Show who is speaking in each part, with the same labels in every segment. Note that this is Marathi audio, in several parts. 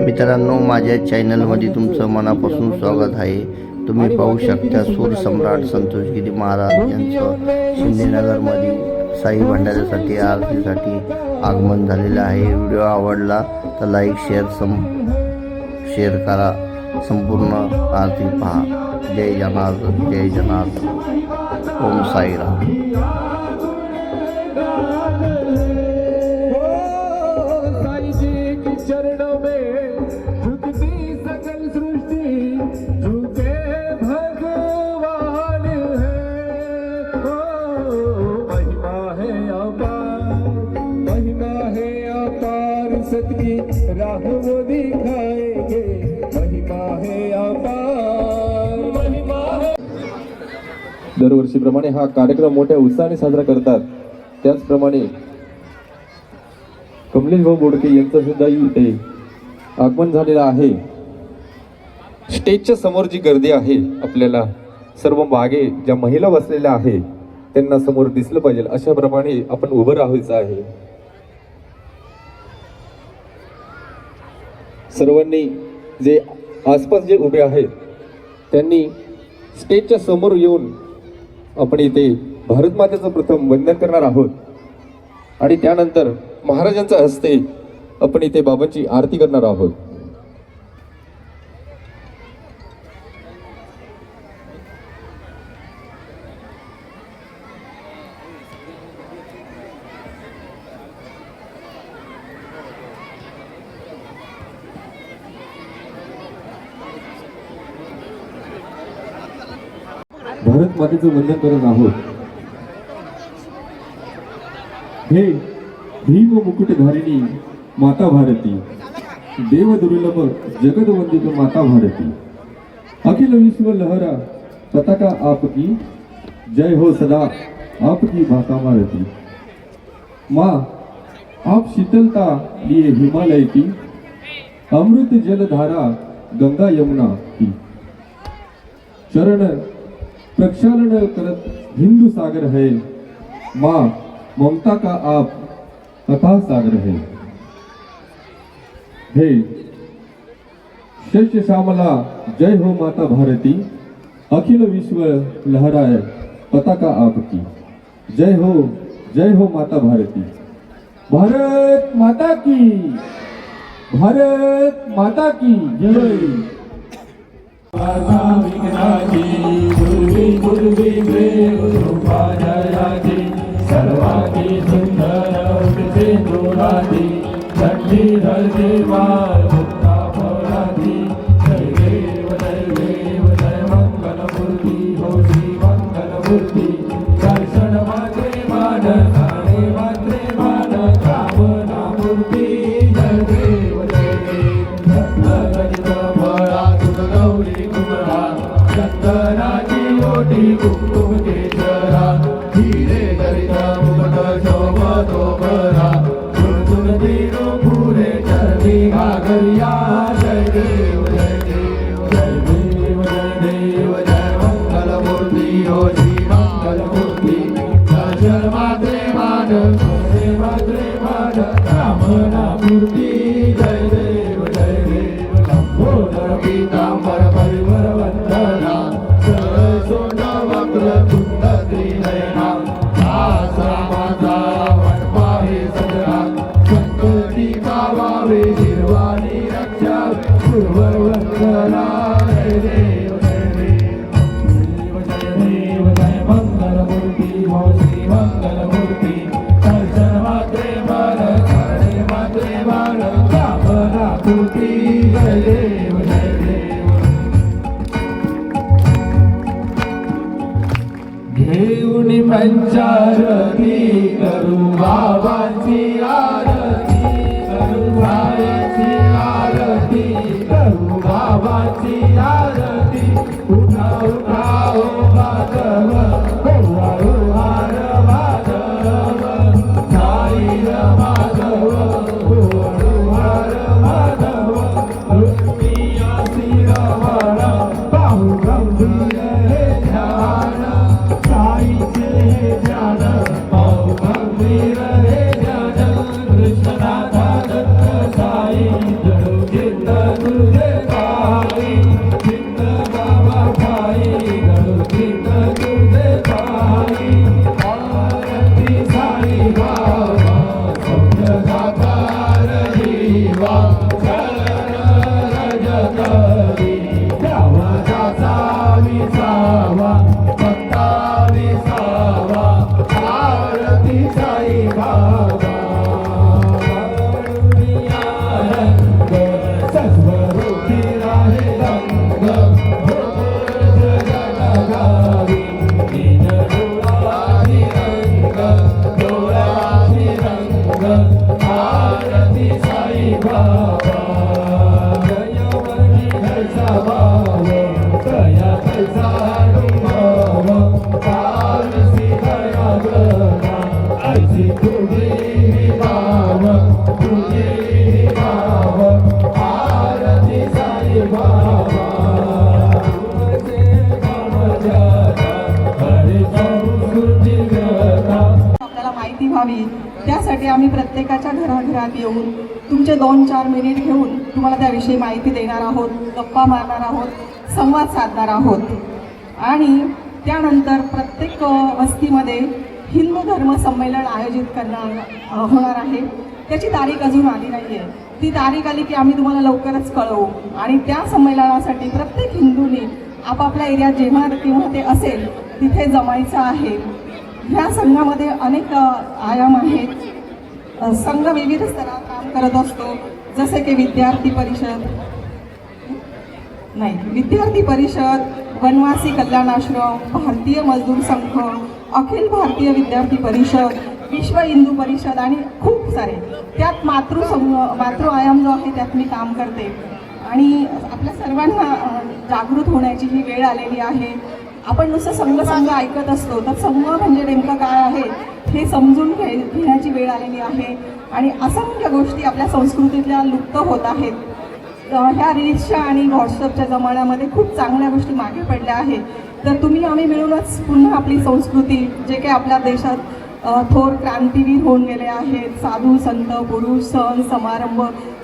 Speaker 1: मित्रांनो, माझ्या चॅनलमध्ये तुमचं मनापासून स्वागत आहे। तुम्ही पाहू शकता सूर सम्राट संतोषगिरी महाराज यांचं शिंदेनगरमध्ये साई भंडाऱ्यासाठी आरतीसाठी आगमन झालेलं आहे। व्हिडिओ आवडला तर लाईक शेअर करा, संपूर्ण आरती पहा। जय जनार्दन, जय जनार्दन, ओम साईराम।
Speaker 2: चरणों में झुकती सकल सृष्टि, झुके भगवान है। महिमा है अपार सत्य राह वो दिखाएंगे। महिमा है अपार, महिमा है।
Speaker 3: दरवर्षीप्रमाणे हा कार्यक्रम मोठ्या उत्साहाने साजरा करतात। त्याचप्रमाणे कमलेश भाऊ बोडके यांचं सुद्धा इथे आगमन झालेलं आहे। स्टेजच्या समोर जी गर्दी आहे, आपल्याला सर्व मागे ज्या महिला बसलेल्या आहे त्यांना समोर दिसलं पाहिजे, अशा प्रमाणे आपण उभं राहायचं आहे। सर्वांनी जे आसपास जे उभे आहेत त्यांनी स्टेजच्या समोर येऊन आपण इथे भारत मातेचं प्रथम वंदन करणार आहोत आणि त्यानंतर महाराजांच्या हस्ते आपण इथे बाबांची आरती करणार आहोत। भारत मातेचं वंदन करत आहोत। हे भीम मुकुटधारिणी माता भारती, देव दुर्लभ जगत वंदित माता भारती, अखिल विश्व लहरा पताका आपकी, जय हो सदा आपकी भाका भारती। माँ आप शीतलता लिए हिमालय की, अमृत जलधारा गंगा यमुना की, चरण प्रक्षालन करत हिंदू सागर है। माँ ममता का आप अथाह सागर है। हे शस्य श्यामला, जय हो माता भारती, अखिल विश्व लहराए पताका आपकी, जय हो माता भारती। भारत माता की, भारत माता की जय।
Speaker 2: सर्वांगी सुंदर उठते जोरादी, थंडी धरती मार मुक्ता फळादी। जय देव जय मंगलमूर्ती, हो श्री मंगलमूर्ती। दर्शन मात्रे मान, खाणे मात्रे मान, कामना मूर्ती। जय देव गणित फळा तुझ गौरी कुमरा, चंदनाची ओटी कुंकुम केशरा। हिरे दरिद्र मुकुट शोभतो बरा, तुझ दिनो फुले चरणी घागरिया। जय देव जय देव जय देव जय देव, जय मंगलमूर्ती, हो श्री मंगलमूर्ती। दर्शन मात्रे मान, खाणे मात्रे मान, कामना मूर्ती। जय देव जय देव, लंबोदर पीतांबर परिवर वंदना, सोंड वक्र तुंड त्रिनयना। संकटी गावावे निर्वाणी रक्षा, पूर्ववंदना। जय देव जय देव जय देव, जय मंगलमूर्ती, हो श्री मंगलमूर्ती। दर्शन मात्रे मान, खाणे मात्रे मान, कामना पूर्ती। जय देव जय देव। घेऊन पंचारती करू बाबांची आरती, करू सायाची आरती, करू बाबांची आरती। उठा उठा हो माधव, हो हार माधव, साई माधव, हो हार माधव। लुटिया शिरवण पाहू गंभीर हे ध्यान, साईचे ध्यान पाहू गंभीर हे ध्यान। कृष्णनाथ दत्त साई जडू चिंतन रजतरी देवाचा विसावा 27वा आरती साई बाबा रंग सस्वरूपी राहे रंग जगनगावी दीन डोळाही रंग डोळाही रंग आरती साई बाबा जयवणी हर्षा भाव दया हर्षा अनुभव पारसी दया गणा ऐसी तुझी भाव तुझी भाव आरती साई बाबा तुझे नाम जगा हरे संस्कृती व्यथा
Speaker 4: आपल्याला माहिती व्हावी त्यासाठी आम्ही प्रत्येकाच्या घराघरात येऊन तुमचे 2-4 मिनिट घेऊन तुम्हाला त्याविषयी माहिती देणार आहोत, गप्पा मारणार आहोत, संवाद साधणार आहोत. आणि त्यानंतर प्रत्येक वस्तीमध्ये हिंदू धर्म संमेलन आयोजित होणार आहे. त्याची तारीख अजून आली नाही आहे. ती तारीख आली की आम्ही तुम्हाला लवकरच कळवू. आणि त्या संमेलनासाठी प्रत्येक हिंदूंनी आपापल्या एरियात जेव्हा किंवा ते असेल तिथे जमायचं आहे. ह्या संघामध्ये अनेक आयाम आहेत. संघ विविध स्तरात काम करत असतो, जसे की विद्यार्थी परिषद, वनवासी कल्याण आश्रम, भारतीय मजदूर संघ, अखिल भारतीय विद्यार्थी परिषद, विश्व हिंदू परिषद आणि खूप सारे. त्यात मातृ आयाम जो आहे त्यात मी काम करते. आणि आपल्या सर्वांना जागृत होण्याची ही वेळ आलेली आहे. आपण नुसतं संघ ऐकत असतो, तर संघ म्हणजे नेमकं काय आहे हे समजून घेण्याची वेळ आलेली आहे. आणि असंख्य गोष्टी आपल्या संस्कृतीतल्या लुप्त होत आहेत. ह्या रील्सच्या आणि व्हॉट्सअपच्या जमान्यामध्ये खूप चांगल्या गोष्टी मागे पडल्या आहेत. तर तुम्ही आम्ही मिळूनच पुन्हा आपली संस्कृती, जे काही आपल्या देशात थोर क्रांतीवीर होऊन गेले आहेत, साधू संत पुरुष सण समारंभ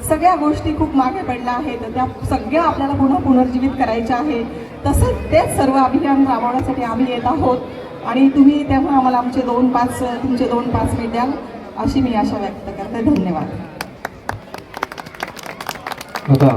Speaker 4: सगळ्या गोष्टी खूप मागे पडल्या आहेत. त्या सगळ्या आपल्याला पुन्हा पुनर्जीवित करायच्या आहे. तसंच तेच सर्व अभियान राबवण्यासाठी आम्ही येत आहोत. आणि तुम्ही तेव्हा आम्हाला तुमचे 2-5 मिनिट द्याल अशी मी आशा व्यक्त करते. धन्यवाद.
Speaker 3: आता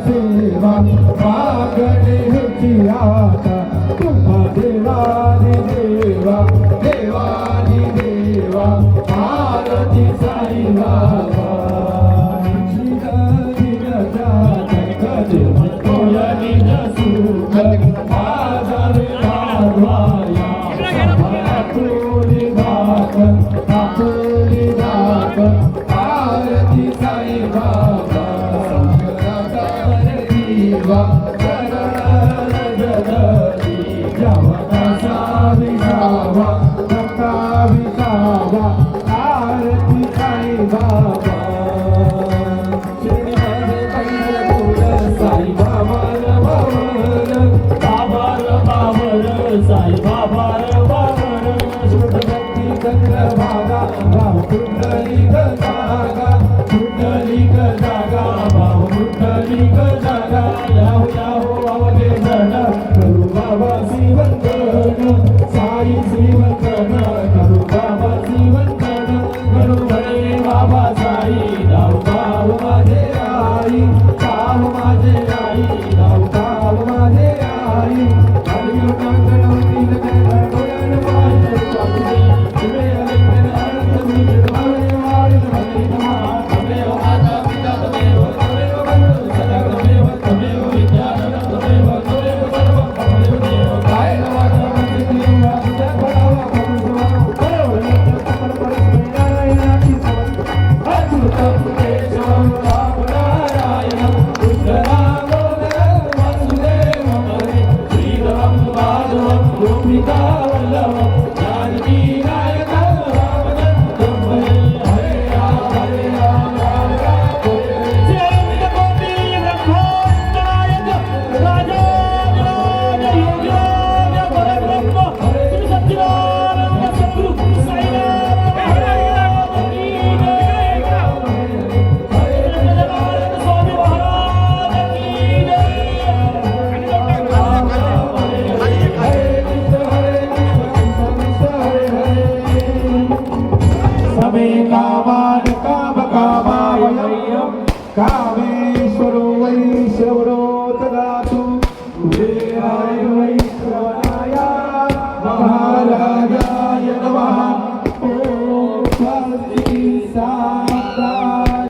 Speaker 2: सेवा मागणे हेची आता तुम्हा देवानी देवा देवानी देवा आरती